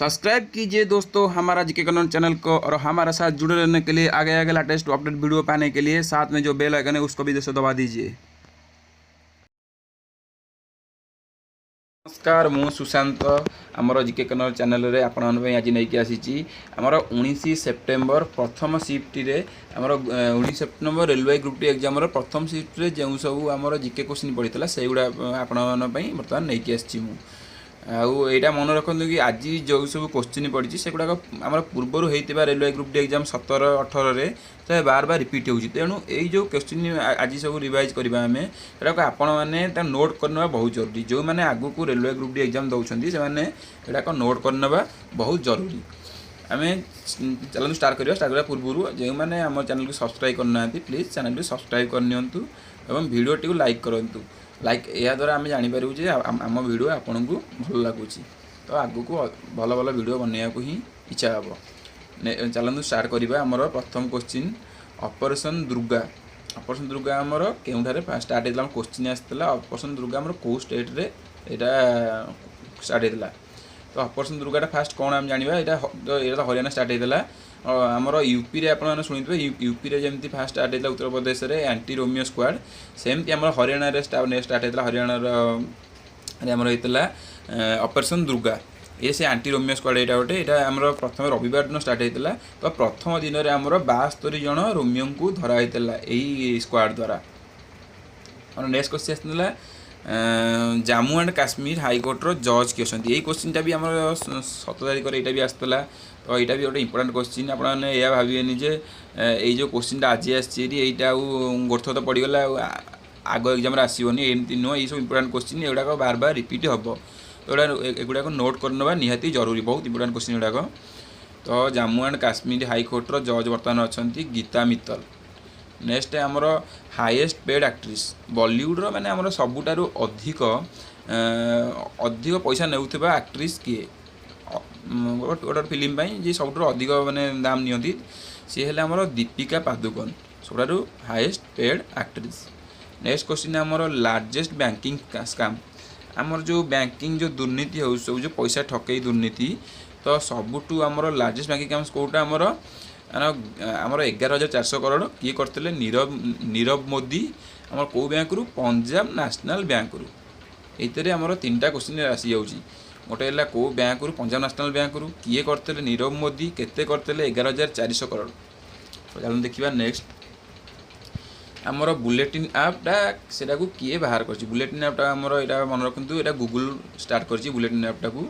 Subscribe कीजिए दोस्तों हमारा जीके कॉर्नर चैनल को और हमारे साथ जुड़े रहने के लिए आगे आगे लेटेस्ट अपडेट वीडियो पाने के लिए साथ में जो बेल आइकन है उसको भी जैसे दबा दीजिए। नमस्कार मु सुशांत आमर जीके कॉर्नर चैनल रे आपण आज नहीं आसी आमर 19 सेप्टेम्बर प्रथम शिफ्ट रे आमर 19 September railway group D exam प्रथम शिफ्ट रे जो सब आमर जीके क्वेश्चन पड़ता से गुड़ा आपण बर्तमान नहीं आसी आईटा मन रखु कि आज जो सब क्वेश्चन पड़ी से गुड़ाक आम पूर्वर होता रेलवे ग्रुप डी एग्जाम 17-18 तो बार बार रिपीट हो तेणु यही जो क्वेश्चन आज सब रिवाइज करवा आम आपण मैंने नोट करने बहुत जरूरी जो मैंने आगु को रेलवे ग्रुप डी एग्जाम दौरान से नोट करने बहुत जरूरी आम चलते स्टार्ट करवा स्टार्ट करने पूर्व जो मैंने आम चैनल को सब्सक्राइब करना प्लीज चैनल को सब्सक्राइब करनी और वीडियो टी लाइक करूँ लाइक या द्वारा आम जापर जे आम वीडियो आपन को भल लगुच तो आगू को भल भल वीडियो बनने को ही इच्छा हे चलते स्टार्ट करवा आमर प्रथम क्वेश्चन ऑपरेशन दुर्गा आमर केउठारे स्टार्ट होता क्वेश्चन आसाला ऑपरेशन दुर्गा आमर कौ स्टेट रे यहाँ स्टार्ट होता तो ऑपरेशन दुर्गा फास्ट कौन आम जाना यहाँ तो हरियाणा स्टार्ट होता आमर यूपी रे आपने शुणिथे यूपी रे जमी फास्ट स्टार्ट होता उत्तर प्रदेश रे एंटी रोमियो स्क्वाड सेमती आम हरियाणा रे स्टार्ट होता हरियाणा आमर होता ऑपरेशन दुर्गा ये से एंटी रोमियो स्क्वाड यहाँ गोटे यहाँ आम प्रथम रविवार दिन स्टार्ट होता तो प्रथम दिन में आमर 72 जन रोमियो को धरा होता यही स्क्वाड द्वारा और नेक्स्ट क्वेश्चन आसाला जम्मू एंड काश्मीर हाईकोर्टर जज किए यही क्वेश्चन भी आम 7 तारिख यहाँ भी आसाला तो यहाँ भी गोटे इंपोर्टाट क्वेश्चन आपने यह भावेनि जे यही जो क्वेश्चन आज आईटा गोटे तो पड़गला आग एग्जाम आसोनी एमती नुह ये सब इंपोर्टाट क्वेश्चन एगुड़ाक बार बार रिपीट हम तो एगुड़ाक नोट करने निहाती जरूरी बहुत इंपोर्टाट क्वेश्चन गुड़ाक तो जम्मू एंड काश्मीर हाईकोर्टर जज बर्तमान अच्छा गीता मित्तल नेक्स्ट आमर हाईएस्ट पेड एक्ट्रेस बॉलीवुड माने आमर सबुठारु अधिक अधिक पैसा नेउथिबा एक्ट्रेस किए गोटे फिल्म जी सब अधिक माने दाम नियंती सी हेले आमर दीपिका पादुकोण सबुठारु highest paid actress next question आमर लार्जेस्ट बैंकिंग स्कैम आमर जो बैंकिंग जो दुर्नीति हो सब जो पैसा ठकई दुर्नीति तो सबुठू आमर लार्जेस्ट बैंकिंग स्कैम कोटा आमर आमर 11,400 करोड़ किए करते नीरव मोदी आमर कौ बैंक रु पंजाब नेशनल बैंक रु ये आमर 3टा क्वेश्चन आसी जाऊँगी गोटे है कौ बैंक रु पंजाब नेशनल बैंक रु किए करते नीरव मोदी केते करते 11,400 करोड़ तो देखा नेक्स्ट आमर बुलेटिन ऐपटा सेटा को किए बाहर कर बुलेटिन ऐपटा आमर यहाँ मन रखु यहाँ गूगल स्टार्ट कर बुलेटिन ऐपटा को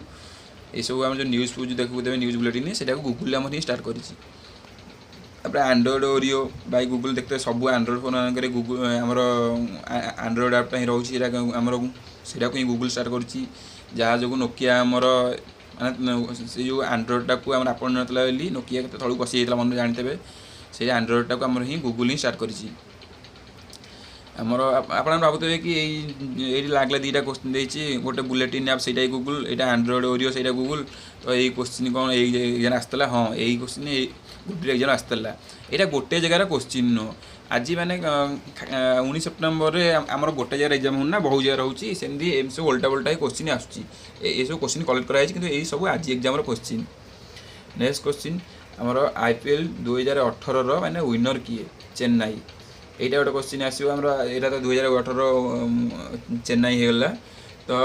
ये सब आम जो न्यूज़ फ्यूज देखो देवे न्यूज़ बुलेटिन से गूगल आम स्टार्ट कर एंड्रॉइड ओरियो बाई गूगल देखते सब एंड्रॉइड फोन मानक गूगल आमर एंड्रॉइड ऐपटा ही रोचे आमर से गूगल स्टार्ट कर जहाँ जो नोकिया आमर माने से जो एंड्रॉइडटा को आम आप नोकिया के तलू कसी जाता मन जानते से एंड्रॉइडटा को आमर ही गूगल ही स्टार्ट कर आमर आप भावुवे कि ये लागला 2टा क्वेश्चन देती गोटे बुलेटिन ऐप से गूगल यहाँ एंड्रॉइड ओरियो से गूगल तो यही क्वेश्चन कौन ये आसाला हाँ यही क्वेश्चन ग्रुप डी एग्जाम आसाला यहाँ गोटे जगार क्वेश्चन नुह आज मैंने 19 सेप्टेम्बर में आमर गोटे जगह एग्जाम होना बहुत जगह रोचे सेमती एम सब उल्टा पुल्टा क्वेश्चन आसूँ ये सब क्वेश्चन कलेक्ट कराई कि यही सब आज एग्जाम क्वेश्चन नेक्स्ट क्वेश्चन आमर IPL 2018 माने विनर किए चेन्नई यहाँ गोटे क्वेश्चन आसो यहाँ तो 2018 चेन्नई होगला तो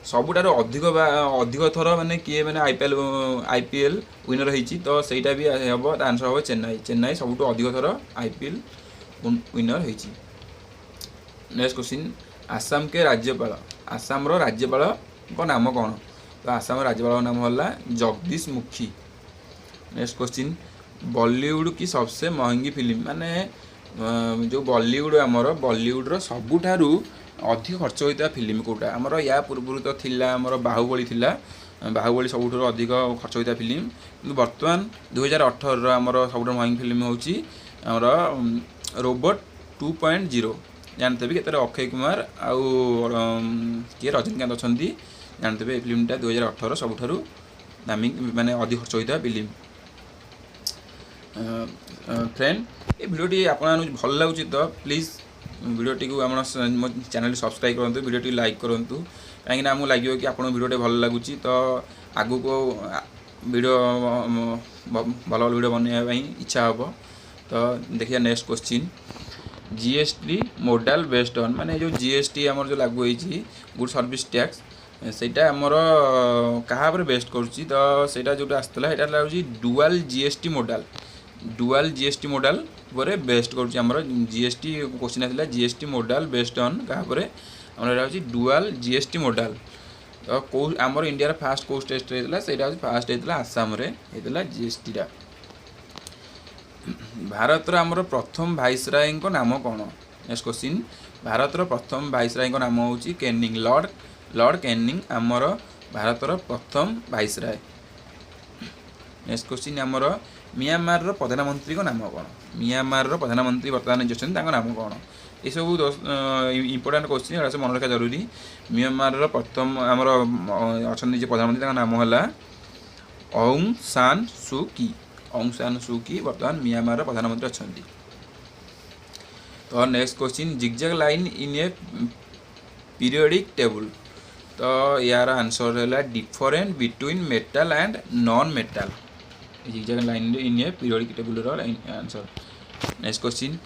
सबुठार अधिक थर माने किए माने IPL विनर होती तो सहीटा भी हम आंसर हम चेन्नई सबुठ अधिक थर IPL विनर होती नेक्स्ट क्वेश्चन आसाम के राज्यपाल आसाम राज्यपाल को नाम कौन तो आसाम राज्यपाल नाम है जगदीश मुखी नेक्स्ट क्वेश्चन बॉलीवुड की सबसे महंगी फिल्म माने जो बॉलीवुड आमर बॉलीवुड सबुठारु अधिक खर्च होता फिल्म कोटा आमर या पूर्व तो थिला आमर बाहुबली थिला बाहुबली सबुठ अधिक खर्च होता फिल्म कि बर्तमान 2018 आमर सब महंगी फिल्म होची आमर रोबोट 2.0 जानते भी केते अक्षय कुमार आउ किए रजनीकांत अच्छा जानते ये फिल्मटा 2018 सबुठारु दामी माने अधिक खर्च होता फिल्म फ्रेंड ये भिडियोटी आपन भल लगुच तो प्लीज़ भिडियोटी को आम चैनल सब्सक्राइब करूँ भिडियोटी लाइक करूँ कहीं आमको लगे कि आप भिडियोटे भल लगुच तो आगू को वीडियो भल भल वीडियो बनवाई इच्छा हम। तो देखिए next question GST modal based on माने जो जीएसटी आमर जो लागू होई गुड सर्विस टैक्स सेटा आमर कहा पर बेस्ट करुच्ची तो सेटा जोटा आसला एटा लागुची डुअल जीएसटी मोडाल पर बेस्ट करुच्ची आमर जीएसटी क्वेश्चन आसला जीएसटी मोडाल बेस्ड ऑन कहा पर आमर एटा होची डुअल जीएसटी मोडाल। तो को आमर इंडिया फास्ट को स्टेट होता सेटा फास्ट होता आसाम रे होता जीएसटी टा। भारत आमर प्रथम भाइसराय नाम कौन? नेक्स्ट क्वेश्चन भारत प्रथम भाइसराय नाम हूँ कैनिंग लॉर्ड कैनिंग आमर भारत प्रथम भाइसराय। नेक्स्ट क्वेश्चन आमर म्यांमार प्रधानमंत्री नाम कौन? म्यांमार प्रधानमंत्री बर्तमान जो नाम कौन? ये सब इम्पोर्टाट क्वेश्चन सब मन रखा जरूरी। म्यांमार प्रथम आमर अच्छा प्रधानमंत्री नाम है ऑंग सान सू की। ऑंग सान सू की बर्तमान म्यांमार प्रधानमंत्री अच्छा। तो next question zigzag line in A periodic table तो यार आंसर है different between metal and non metal. Zigzag line in A periodic table answer. Next question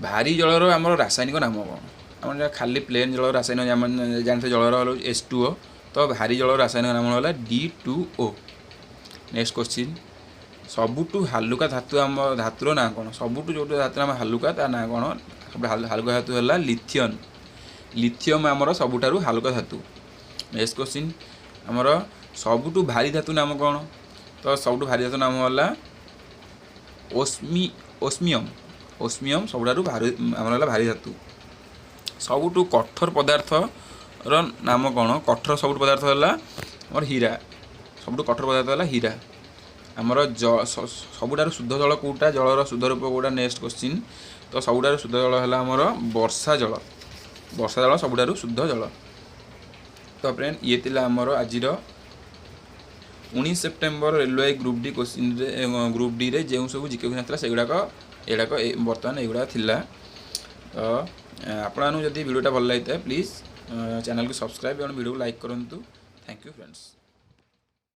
भारी जलर आम रासायनिक नाम कौन? आम खाली प्लेन जल रासायनिक जानते जलर H2O तो भारी जल रासायनिक नाम है D2O। नेक्स्ट क्वेश्चन सबुठु हालुका धातु आम धातुर ना कौन? सबुठु जो धातु आम हालुका ता ना कौन? हालुका धातु है लिथियम। लिथियम आमर सबुठारु हालुका धातु। नेक्स्ट क्वेश्चन आमर सबुठु भारी धातु नाम कौन? तो सबुठु भारी धातु नाम है ओस्मियम। ओस्मियम सबुठारु आमर भारी धातु। सबुठु कठोर पदार्थ नाम कौन? कठोर सबुठु पदार्थ है आमर हीरा। सबुठु कठोर पदार्थ है हीरा। आमर सबुठारु शुद्ध जल कौटा जलर शुद्ध रूप कौटा? नेक्स्ट क्वेश्चन तो सबुठारु शुद्ध जल है आमर वर्षा जल। वर्षा जल सबुठारु शुद्ध जल। तो फ्रेंड ये थिला आमर आजिर 19 September railway group D question group D रे जो सब जिके क्वेश्चन से गुड़ाक बर्तमान युवा थिला। तो आपको जब वीडियोटा भल लगी प्लीज़ चैनल को सब्सक्राइब और वीडियो को लाइक करूँ। Thank you friends.